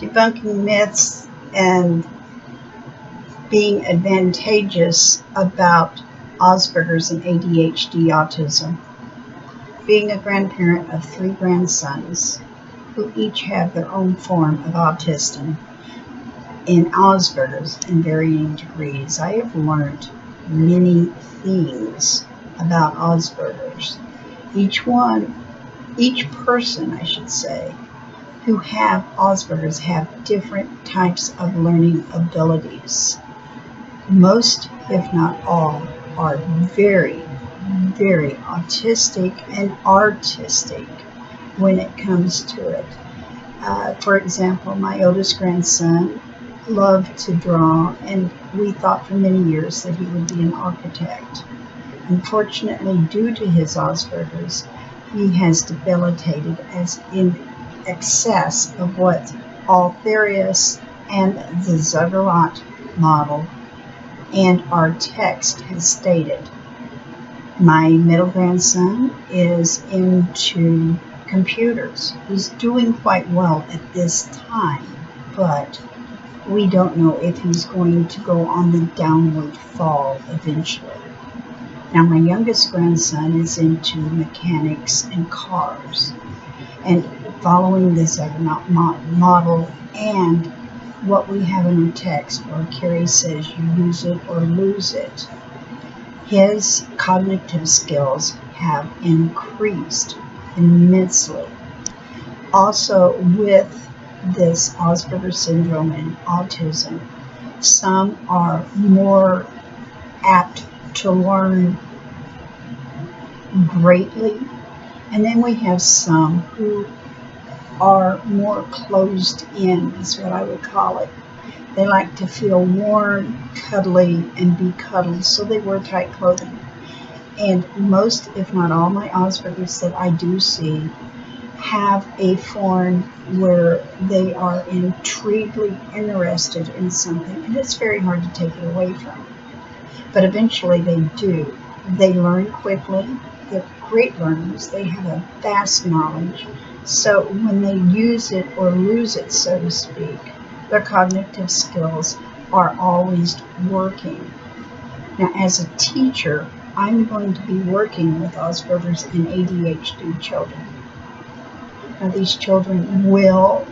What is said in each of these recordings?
debunking myths and being advantageous about Asperger's and ADHD autism. Being a grandparent of 3 grandsons who each have their own form of autism and Asperger's in varying degrees, I have learned many things about Asperger's. Each person, I should say, who have Asperger's have different types of learning abilities. Most, if not all, are very, very autistic and artistic when it comes to it. For example, my oldest grandson loved to draw, and we thought for many years that he would be an architect. Unfortunately, due to his Asperger's, he has debilitated as in excess of what all theorists and the Ziggurat model and our text has stated. My middle grandson is into computers. He's doing quite well at this time, but we don't know if he's going to go on the downward fall eventually. Now, my youngest grandson is into mechanics and cars, and following the Ziggurat model and what we have in our text, where Carrie says you use it or lose it, his cognitive skills have increased immensely. Also, with this Asperger's syndrome and autism, some are more apt to learn greatly, and then we have some who are more closed in, is what I would call it. They like to feel warm, cuddly, and be cuddled, so they wear tight clothing. And most, if not all, my Asperger's that I do see have a form where they are intriguingly interested in something, and it's very hard to take it away from them. But eventually they do. They learn quickly. They're great learners. They have a vast knowledge. So when they use it or lose it, so to speak, their cognitive skills are always working. Now, as a teacher, I'm going to be working with Asperger's and ADHD children. Now, these children will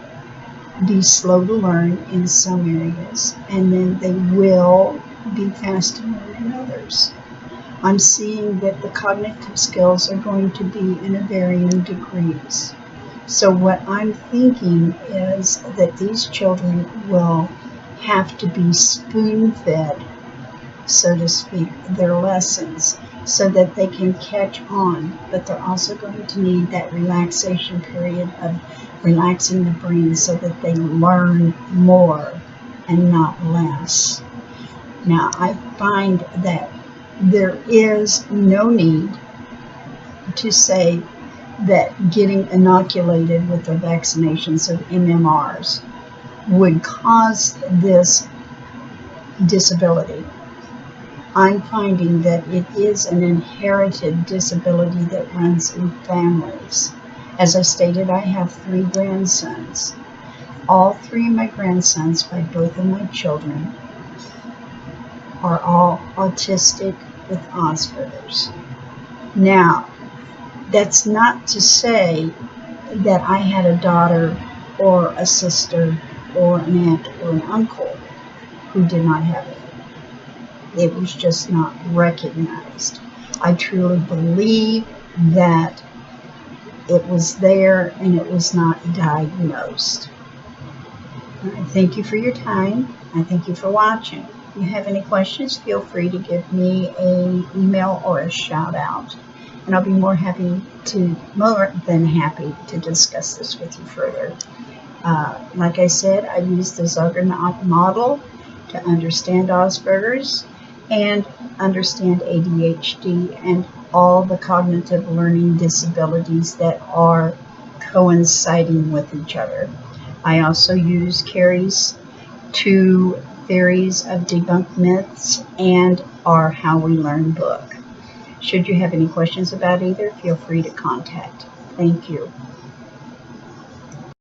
be slow to learn in some areas, and then they will be fast to learn in others. I'm seeing that the cognitive skills are going to be in a varying degrees. So what I'm thinking is that these children will have to be spoon-fed, so to speak, their lessons so that they can catch on, but they're also going to need that relaxation period of relaxing the brain so that they learn more and not less. Now, I find that there is no need to say that getting inoculated with the vaccinations of MMRs would cause this disability. I'm finding that it is an inherited disability that runs in families. As I stated, I have 3 grandsons. All 3 of my grandsons, by both of my children, are all autistic with Asperger's. Now, that's not to say that I had a daughter or a sister or an aunt or an uncle who did not have it. It was just not recognized. I truly believe that it was there and it was not diagnosed. I thank you for your time. I thank you for watching. If you have any questions, feel free to give me an email or a shout out, and I'll be more than happy to discuss this with you further. Like I said, I use the Ziggurat model to understand Asperger's and understand ADHD and all the cognitive learning disabilities that are coinciding with each other. I also use Carrie's 2 theories of debunked myths and our How We Learn book. Should you have any questions about either, feel free to contact. Thank you.